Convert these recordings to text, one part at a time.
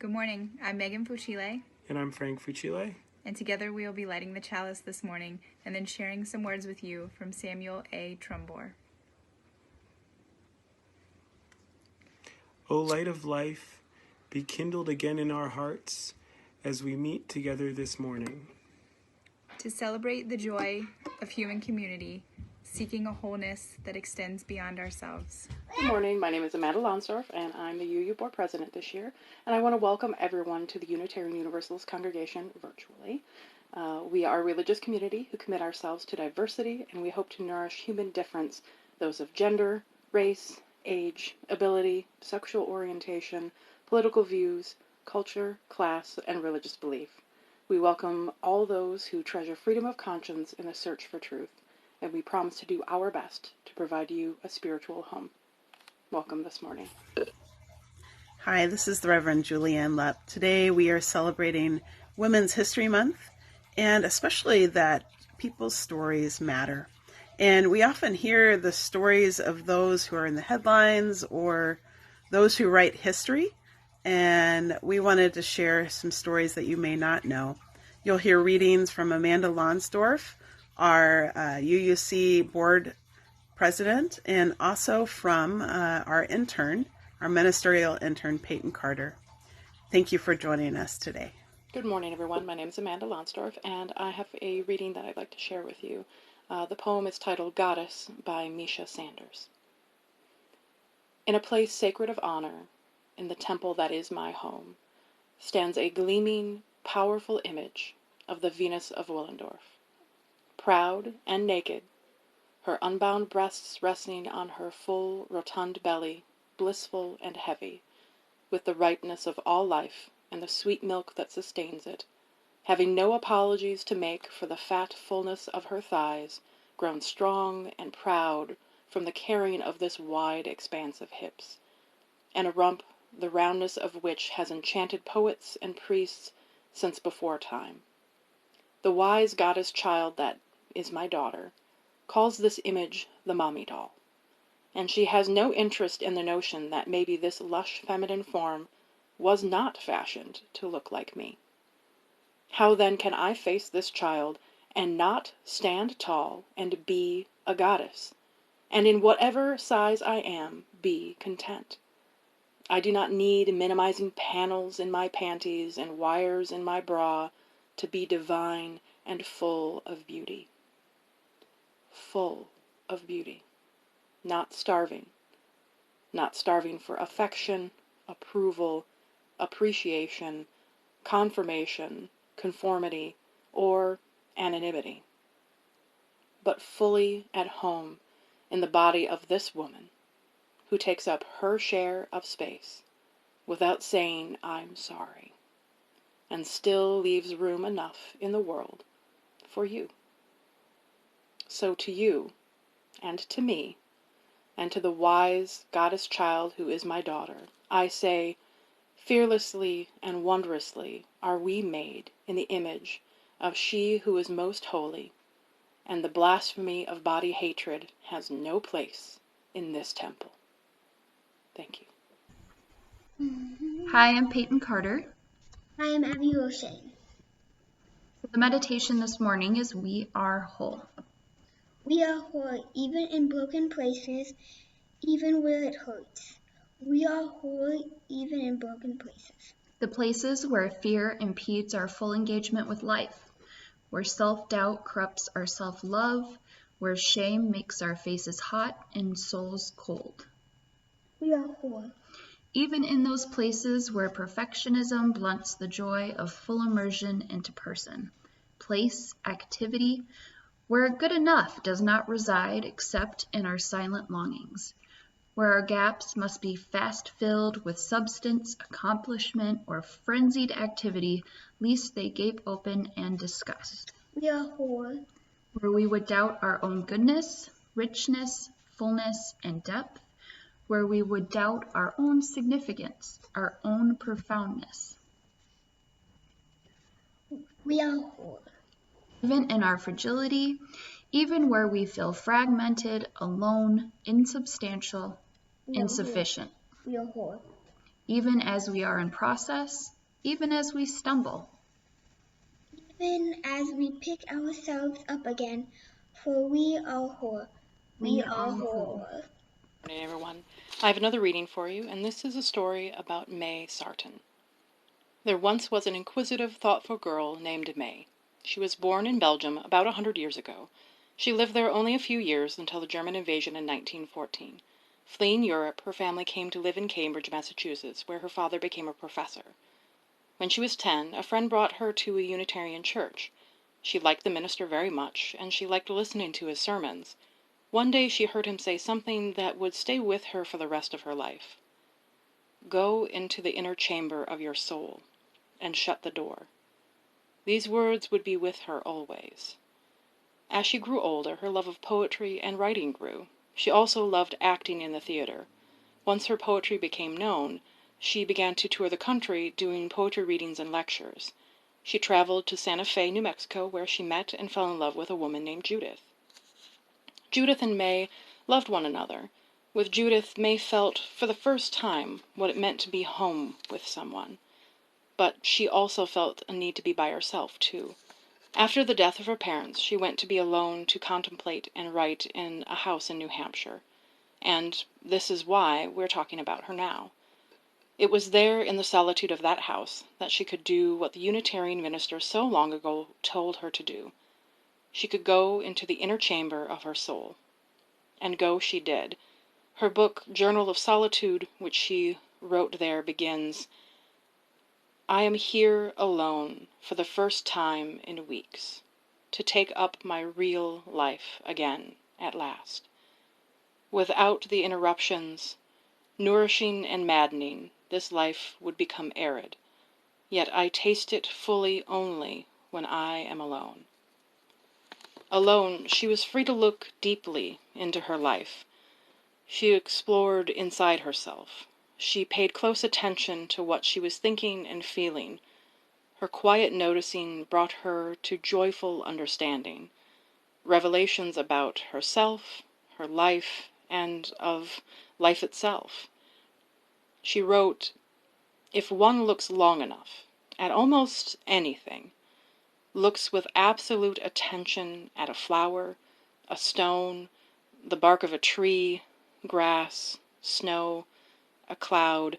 Good morning. I'm Megan Fuchile. And I'm Frank Fuchile. And together we will be lighting the chalice this morning and then sharing some words with you from Samuel A. Trumbore. O light of life, be kindled again in our hearts as we meet together this morning. To celebrate the joy of human community, seeking a wholeness that extends beyond ourselves. Good morning. My name is Amanda Lonsdorf, and I'm the UU Board President this year. And I want to welcome everyone to the Unitarian Universalist Congregation virtually. We are a religious community who commit ourselves to diversity, and we hope to nourish human difference, those of gender, race, age, ability, sexual orientation, political views, culture, class, and religious belief. We welcome all those who treasure freedom of conscience in the search for truth, and we promise to do our best to provide you a spiritual home. Welcome this morning. Hi, this is the Reverend Julianne Lepp. Today we are celebrating Women's History Month, and especially that people's stories matter. And we often hear the stories of those who are in the headlines or those who write history, and we wanted to share some stories that you may not know. You'll hear readings from Amanda Lonsdorf, our UUC board president, and also from our intern, our ministerial intern, Peyton Carter. Thank you for joining us today. Good morning, everyone. My name is Amanda Lonsdorf, and I have a reading that I'd like to share with you. The poem is titled Goddess by Misha Sanders. In a place sacred of honor, in the temple that is my home, stands a gleaming, powerful image of the Venus of Willendorf. Proud and naked, her unbound breasts resting on her full, rotund belly, blissful and heavy, with the ripeness of all life and the sweet milk that sustains it, having no apologies to make for the fat fullness of her thighs, grown strong and proud from the carrying of this wide expanse of hips, and a rump the roundness of which has enchanted poets and priests since before time. The wise goddess child that is my daughter calls this image the mommy doll, and she has no interest in the notion that maybe this lush feminine form was not fashioned to look like me. How then can I face this child and not stand tall and be a goddess, and in whatever size I am, be content? I do not need minimizing panels in my panties and wires in my bra to be divine and full of beauty. Full of beauty. Not starving. Not starving for affection, approval, appreciation, confirmation, conformity, or anonymity. But fully at home in the body of this woman, who takes up her share of space without saying I'm sorry, and still leaves room enough in the world for you. So to you, and to me, and to the wise goddess child who is my daughter, I say, fearlessly and wondrously are we made in the image of she who is most holy, and the blasphemy of body hatred has no place in this temple. Thank you. Hi, I'm Peyton Carter. I am Abby Roche. The meditation this morning is We Are Whole. We are whole even in broken places, even where it hurts. We are whole even in broken places. The places where fear impedes our full engagement with life, where self-doubt corrupts our self-love, where shame makes our faces hot and souls cold. We are whole. Even in those places where perfectionism blunts the joy of full immersion into person, place, activity, where good enough does not reside except in our silent longings, where our gaps must be fast filled with substance, accomplishment, or frenzied activity, lest they gape open and disgust. We are whole. Where we would doubt our own goodness, richness, fullness, and depth, where we would doubt our own significance, our own profoundness. We are whole. Even in our fragility, even where we feel fragmented, alone, insubstantial, insufficient. We are whole. even as we are in process, even as we stumble. Even as we pick ourselves up again, for we are whole. We are whole. Good morning, everyone. I have another reading for you, and this is a story about May Sarton. There once was an inquisitive, thoughtful girl named May. She was born in Belgium about 100 years ago. She lived there only a few years until the German invasion in 1914. Fleeing Europe, her family came to live in Cambridge, Massachusetts, where her father became a professor. When she was 10, a friend brought her to a Unitarian church. She liked the minister very much, and she liked listening to his sermons. One day she heard him say something that would stay with her for the rest of her life. Go into the inner chamber of your soul and shut the door. These words would be with her always. As she grew older, her love of poetry and writing grew. She also loved acting in the theater. Once her poetry became known, she began to tour the country doing poetry readings and lectures. She traveled to Santa Fe, New Mexico, where she met and fell in love with a woman named Judith. Judith and May loved one another. With Judith, May felt for the first time what it meant to be home with someone. But she also felt a need to be by herself, too. After the death of her parents, she went to be alone to contemplate and write in a house in New Hampshire. And this is why we're talking about her now. It was there in the solitude of that house that she could do what the Unitarian minister so long ago told her to do. She could go into the inner chamber of her soul. And go she did. Her book, Journal of Solitude, which she wrote there, begins, I am here alone for the first time in weeks, to take up my real life again at last. Without the interruptions, nourishing and maddening, this life would become arid, yet I taste it fully only when I am alone. Alone, she was free to look deeply into her life. She explored inside herself. She paid close attention to what she was thinking and feeling. Her quiet noticing brought her to joyful understanding, revelations about herself, her life, and of life itself. She wrote, if one looks long enough at almost anything, looks with absolute attention at a flower, a stone, the bark of a tree, grass, snow, a cloud,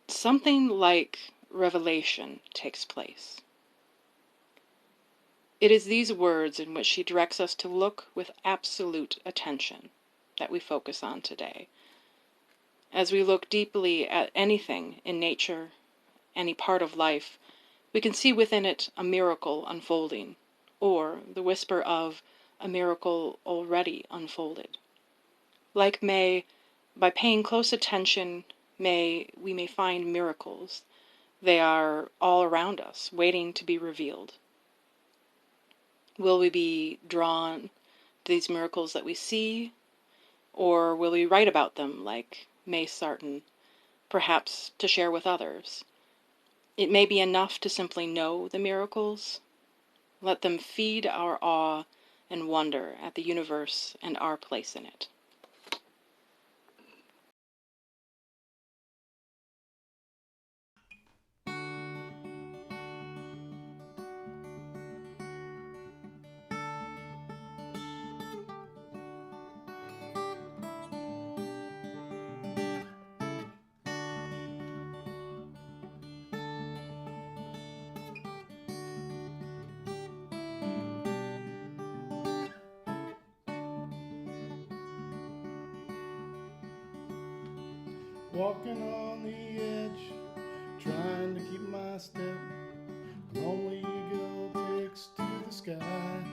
something like revelation takes place. It is these words in which she directs us to look with absolute attention that we focus on today. As we look deeply at anything in nature, any part of life, we can see within it a miracle unfolding, or the whisper of a miracle already unfolded. Like May, by paying close attention, we may find miracles. They are all around us, waiting to be revealed. Will we be drawn to these miracles that we see, or will we write about them like May Sarton, perhaps to share with others? It may be enough to simply know the miracles. Let them feed our awe and wonder at the universe and our place in it. Walking on the edge, trying to keep my step. Lonely eagle takes to the sky.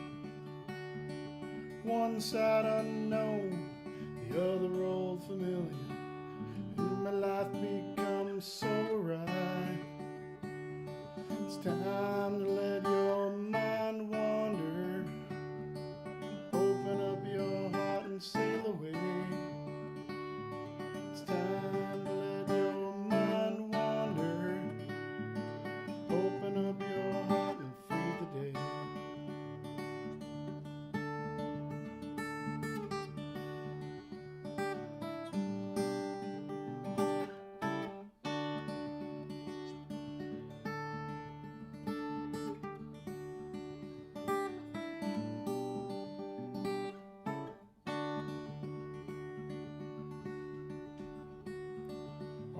One side unknown, the other old familiar. And my life becomes so awry. It's time to let your mind wander. Open up your heart and sail away. It's time to let your mind wander. Open up your heart and free the day.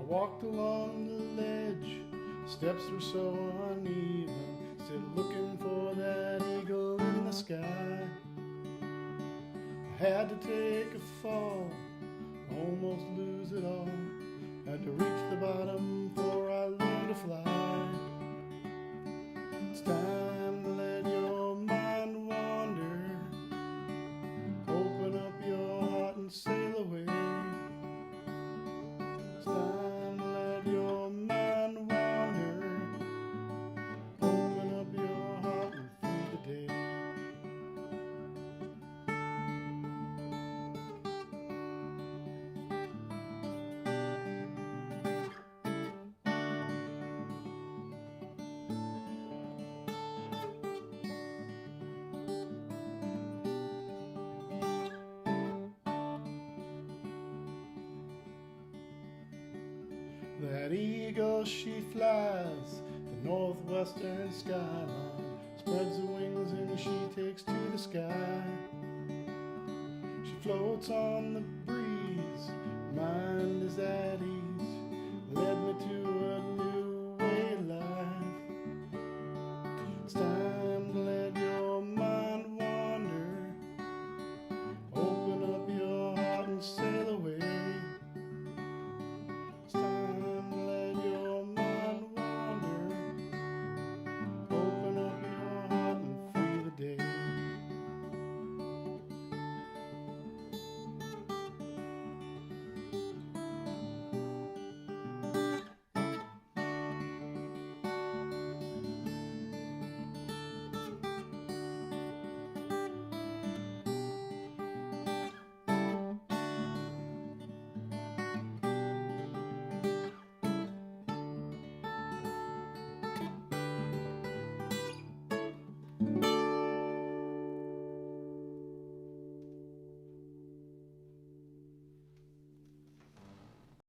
walked along the ledge, steps were so uneven, still looking for that eagle in the sky. I had to take a fall, almost lose it all, had to reach the bottom before I learned to fly. It's time to let your mind wander, open up your heart and sail away. It's time to let your mind wander, open up your heart and free the day. That eagle, she flies the northwestern skyline, spreads her wings and she takes to the sky. She floats on the breeze, mind is at